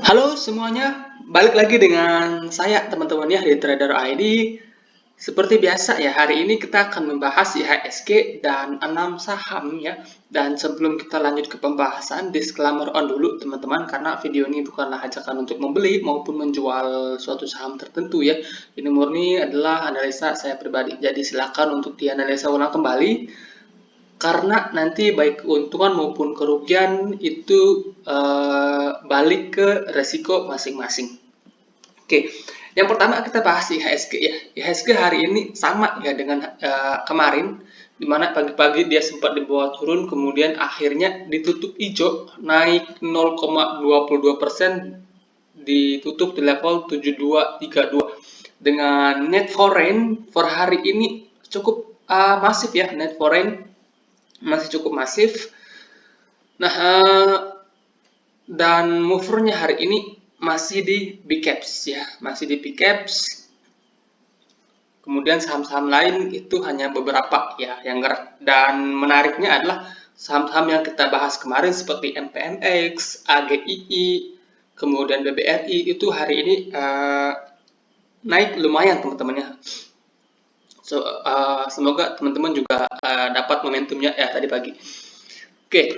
Halo semuanya, balik lagi dengan saya teman-teman ya di Trader ID. Seperti biasa ya, hari ini kita akan membahas IHSG dan 6 saham ya. Dan sebelum kita lanjut ke pembahasan, disclaimer on dulu teman-teman, karena video ini bukanlah ajakan untuk membeli maupun menjual suatu saham tertentu ya. Ini murni adalah analisa saya pribadi, jadi silakan untuk dianalisa ulang kembali. Karena nanti baik keuntungan maupun kerugian itu balik ke resiko masing-masing. Oke, yang pertama kita bahas IHSG ya. IHSG hari ini sama ya dengan kemarin, di mana pagi-pagi dia sempat dibawa turun, kemudian akhirnya ditutup hijau, naik 0,22%, ditutup di level 7232 dengan net foreign for hari ini cukup masif ya. Net foreign masih cukup masif. Nah, dan movernya hari ini masih di big caps ya, masih di big caps. Kemudian saham-saham lain itu hanya beberapa ya yang gerak. Dan menariknya adalah saham-saham yang kita bahas kemarin seperti MPNX, AGII, kemudian BBRI itu hari ini naik lumayan teman-teman ya. Semoga teman-teman juga dapat momentumnya ya tadi pagi. Oke,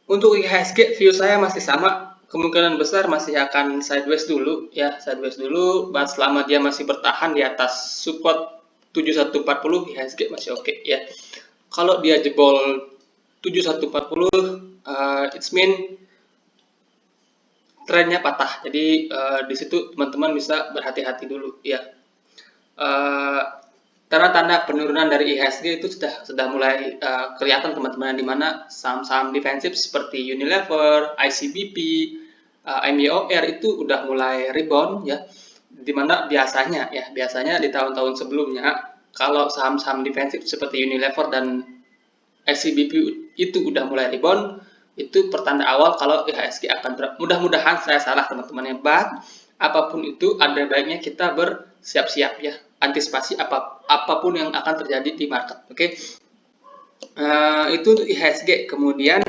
untuk IHSG view saya masih sama, kemungkinan besar masih akan sideways dulu ya, sideways dulu. Selama dia masih bertahan di atas support 7140, IHSG masih oke ya. Kalau dia jebol 7140, it's mean trennya patah. Jadi di situ teman-teman bisa berhati-hati dulu ya. Tanda-tanda penurunan dari IHSG itu sudah mulai kelihatan teman-teman, di mana saham-saham defensif seperti Unilever, ICBP, MYOR itu udah mulai rebound ya, di mana biasanya di tahun-tahun sebelumnya kalau saham-saham defensif seperti Unilever dan ICBP itu udah mulai rebound, itu pertanda awal kalau IHSG akan mudah-mudahan saya salah teman-teman, hebat. Apapun itu ada baiknya kita bersiap-siap ya, antisipasi apapun yang akan terjadi di market. Oke, itu untuk IHSG. Kemudian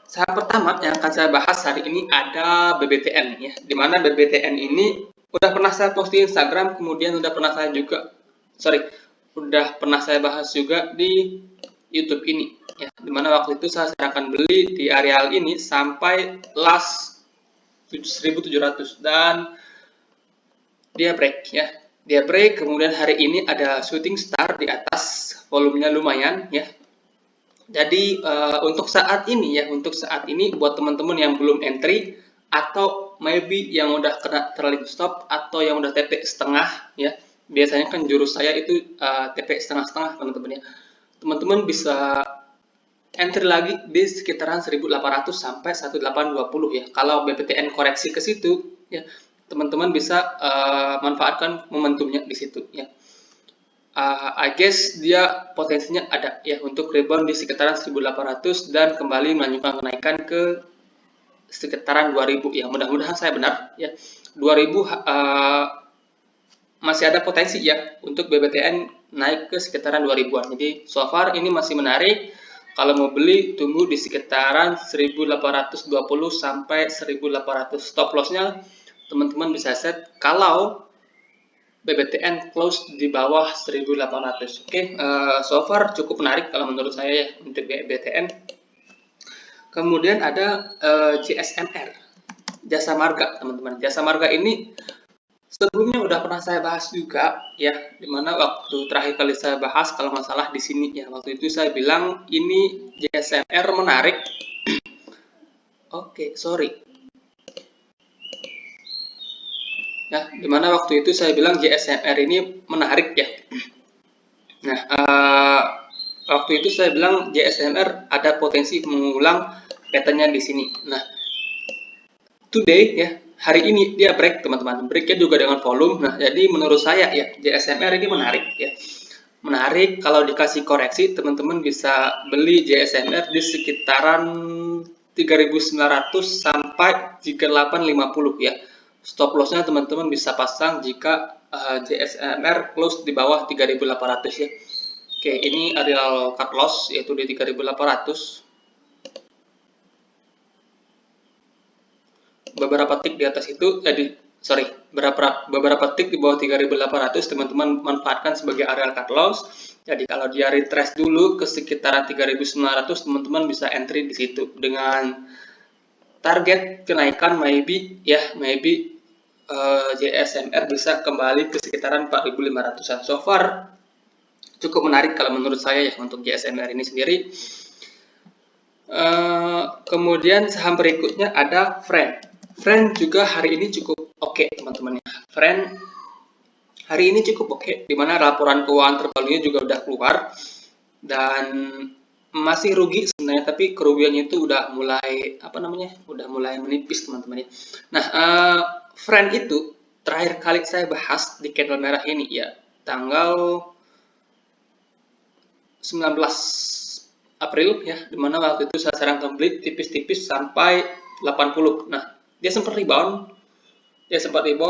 saham pertama yang akan saya bahas hari ini ada BBTN ya, dimana BBTN ini udah pernah saya post di Instagram, kemudian udah pernah saya bahas juga di YouTube ini ya, dimana waktu itu saya akan beli di areal ini sampai last 1700 dan dia break ya, dia break. Kemudian hari ini ada shooting star di atas, volumenya lumayan ya. Jadi untuk saat ini buat teman-teman yang belum entry atau maybe yang udah kena trailing stop atau yang udah TP setengah ya, biasanya kan jurus saya itu TP setengah-setengah teman-teman ya, teman-teman bisa entry lagi di sekitaran 1800 sampai 1820 ya. Kalau BPTN koreksi ke situ ya, teman-teman bisa manfaatkan momentumnya di situ ya. I guess dia potensinya ada ya untuk rebound di sekitaran 1800 dan kembali melanjutkan kenaikan ke sekitaran 2000 ya. Mudah-mudahan saya benar ya. 2000 masih ada potensi ya untuk BBTN naik ke sekitaran 2000-an. Jadi so far ini masih menarik. Kalau mau beli, tunggu di sekitaran 1820 sampai 1800. Stop loss-nya teman-teman bisa set kalau BBTN close di bawah 1800. Oke, so far cukup menarik kalau menurut saya ya untuk BBTN. Kemudian ada JSMR, Jasa Marga teman-teman. Jasa Marga ini sebelumnya udah pernah saya bahas juga ya, dimana waktu terakhir kali saya bahas kalau nggak salah di sini ya, waktu itu saya bilang ini JSMR menarik. Oke, sorry ya, dimana waktu itu saya bilang JSMR ini menarik ya. Nah, waktu itu saya bilang JSMR ada potensi mengulang pattern-nya di sini. Nah, today ya, hari ini dia break teman-teman, breaknya juga dengan volume. Nah, jadi menurut saya ya JSMR ini menarik ya, menarik. Kalau dikasih koreksi teman-teman bisa beli JSMR di sekitaran 3900 sampai 3850 ya. Stop lossnya teman-teman bisa pasang jika JSMR close di bawah 3800 ya. Oke, ini areal cut loss yaitu di 3800. beberapa tick di atas itu beberapa tick di bawah 3.800 teman-teman manfaatkan sebagai area cut loss. Jadi kalau dia retrace dulu ke sekitaran 3.900 teman-teman bisa entry di situ dengan target kenaikan maybe JSMR bisa kembali ke sekitaran 4.500-an. So far cukup menarik kalau menurut saya ya untuk JSMR ini sendiri. Kemudian saham berikutnya ada Friend. Friend juga hari ini cukup oke, teman-teman ya. Friend hari ini cukup oke, dimana laporan keuangan terbarunya juga udah keluar dan masih rugi sebenarnya, tapi kerugiannya itu udah mulai menipis, teman-teman ya. Nah, Friend itu terakhir kali saya bahas di candle merah ini ya tanggal 19 April ya, dimana waktu itu saya sarankan beli tipis-tipis sampai 80. Nah, dia sempat rebound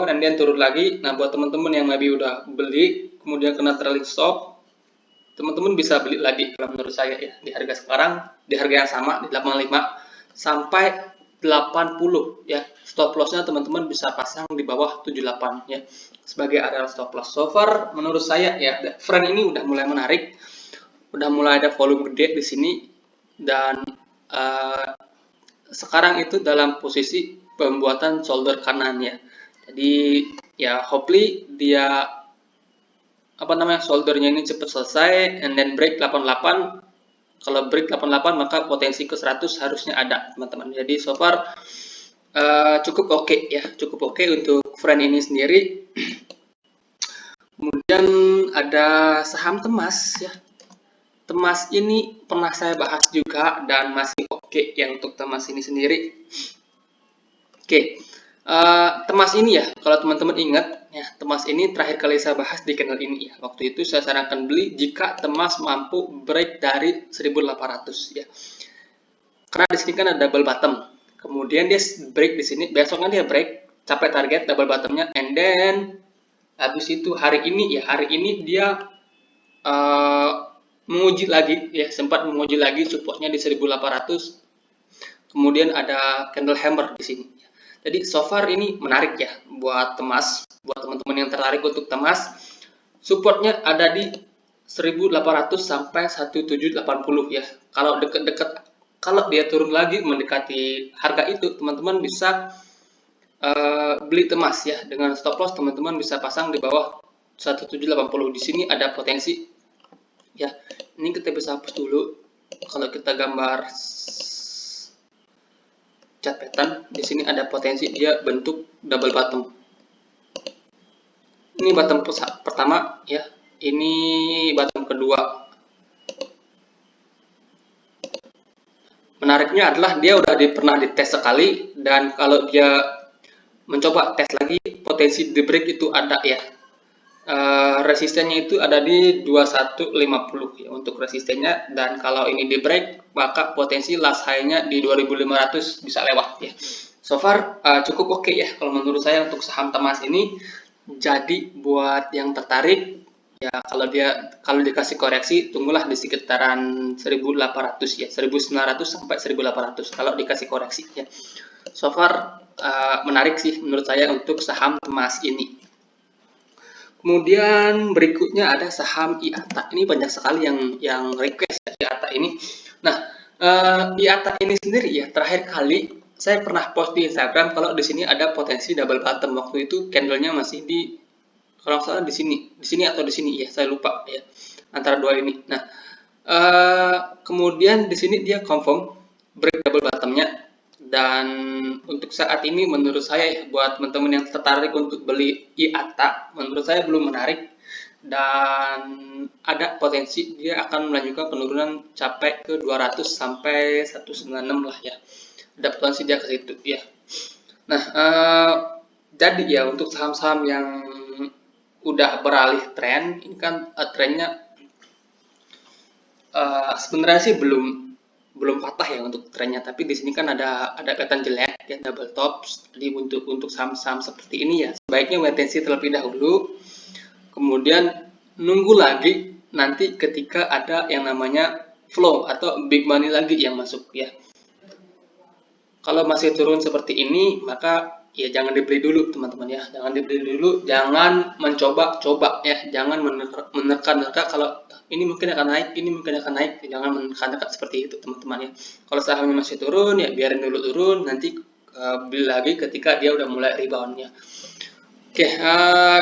dan dia turun lagi. Nah, buat teman-teman yang maybe udah beli kemudian kena trailing stop, teman-teman bisa beli lagi kalau menurut saya ya di harga sekarang, di harga yang sama di 85 sampai 80 ya. Stop lossnya teman-teman bisa pasang di bawah 78 ya sebagai area stop loss. So far menurut saya ya Friend ini udah mulai menarik, udah mulai ada volume gede di sini dan sekarang itu dalam posisi pembuatan shoulder kanan ya. Jadi ya hopefully dia shouldernya ini cepat selesai and then break 88. Kalau break 88 maka potensi ke 100 harusnya ada, teman-teman. Jadi so far cukup oke ya, cukup oke untuk Friend ini sendiri. Kemudian ada saham Temas ya. Temas ini pernah saya bahas juga dan masih oke ya untuk Temas ini sendiri. Oke, Temas ini ya, kalau teman-teman ingat ya, Temas ini terakhir kali saya bahas di channel ini ya. Waktu itu saya sarankan beli jika Temas mampu break dari 1.800 ya. Karena di sini kan ada double bottom. Kemudian dia break di sini, besoknya dia break, capai target double bottomnya, and then habis itu hari ini dia menguji lagi ya, sempat menguji lagi supportnya di 1.800. Kemudian ada candle hammer di sini. Jadi so far ini menarik ya buat Temas, buat teman-teman yang tertarik untuk Temas. Supportnya ada di 1.800 sampai 1.780 ya. Kalau deket-deket, kalau dia turun lagi mendekati harga itu, teman-teman bisa beli Temas ya. Dengan stop loss teman-teman bisa pasang di bawah 1.780. Di sini ada potensi ya. Ini kita bisa hapus dulu. Kalau kita gambar chart pattern, di sini ada potensi dia bentuk double bottom. Ini bottom pertama ya, ini bottom kedua. Menariknya adalah dia udah pernah dites sekali, dan kalau dia mencoba tes lagi potensi di break itu ada ya. Resistennya itu ada di 2150 ya untuk resistennya, dan kalau ini di break maka potensi last high-nya di 2500 bisa lewat ya. So far cukup oke ya kalau menurut saya untuk saham Temas ini. Jadi buat yang tertarik ya, kalau dikasih koreksi tunggulah di sekitaran 1800 ya, 1900 sampai 1800 kalau dikasih koreksi ya. So far menarik sih menurut saya untuk saham Temas ini. Kemudian berikutnya ada saham IATA. Ini banyak sekali yang request ya, IATA ini. Nah, IATA ini sendiri ya, terakhir kali saya pernah post di Instagram kalau di sini ada potensi double bottom. Waktu itu candlenya masih di, kalau salah di sini atau di sini ya, saya lupa ya, antara dua ini. Nah, kemudian di sini dia confirm break double bottomnya. Dan untuk saat ini menurut saya ya, buat teman-teman yang tertarik untuk beli IATA, menurut saya belum menarik dan ada potensi dia akan melanjutkan penurunan capai ke 200 sampai 196 lah ya. Ada potensi dia ke situ ya. Nah, jadi ya untuk saham-saham yang udah beralih tren, ini kan trennya sebenarnya sih belum patah ya untuk trennya, tapi di sini kan ada pattern jelek ya, double tops. Jadi untuk saham-saham seperti ini ya sebaiknya wait and see terlebih dahulu, kemudian nunggu lagi nanti ketika ada yang namanya flow atau big money lagi yang masuk ya. Kalau masih turun seperti ini, maka ya jangan dibeli dulu teman-teman ya. Jangan dibeli dulu, jangan mencoba-coba ya. Jangan menerka-nerka kalau ini mungkin akan naik, ini mungkin akan naik. Jangan menerka-nerka seperti itu teman-teman ya. Kalau sahamnya masih turun ya biarin dulu turun, nanti beli lagi ketika dia udah mulai reboundnya. Oke,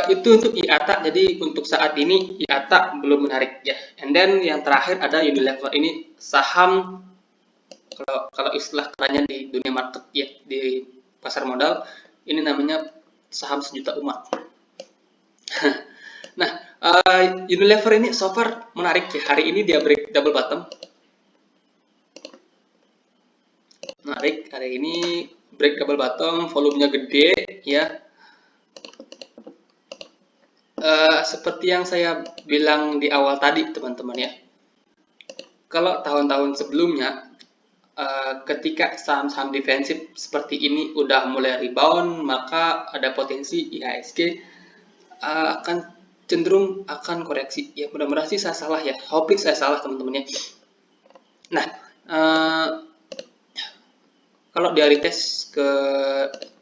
itu untuk IATA. Jadi untuk saat ini IATA belum menarik ya. And then yang terakhir ada Unilever. Ini saham, kalau istilah kerennya di dunia market ya, di pasar modal, ini namanya saham sejuta umat. Nah, Unilever ini so far menarik ya. Hari ini dia break double bottom. Menarik, hari ini break double bottom, volumenya gede ya. Seperti yang saya bilang di awal tadi teman-teman ya. Kalau tahun-tahun sebelumnya, ketika saham-saham defensif seperti ini udah mulai rebound, maka ada potensi IHSG akan cenderung akan koreksi. Ya mudah-mudahan sih saya salah ya. Hoping saya salah teman-teman ya. Nah, kalau dia retest ke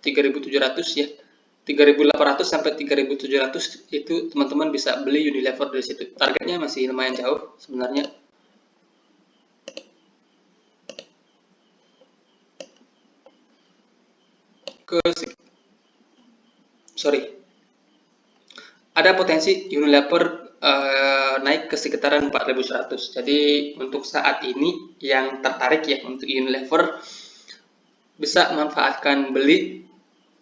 3.700 ya, 3.800 sampai 3.700 itu teman-teman bisa beli Unilever dari situ. Targetnya masih lumayan jauh sebenarnya. Ada potensi Unilever naik ke sekitaran 4.100. Jadi untuk saat ini yang tertarik ya untuk Unilever bisa manfaatkan beli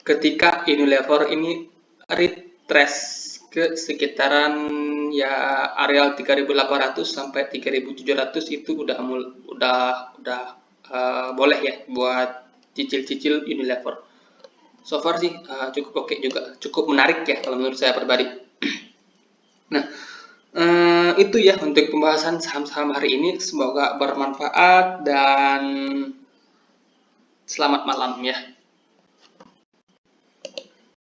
ketika Unilever ini retrace ke sekitaran ya areal 3.800 sampai 3.700 itu udah boleh ya buat cicil-cicil Unilever. So far sih cukup oke juga, cukup menarik ya kalau menurut saya pribadi. Nah, itu ya untuk pembahasan saham-saham hari ini. Semoga bermanfaat dan selamat malam ya.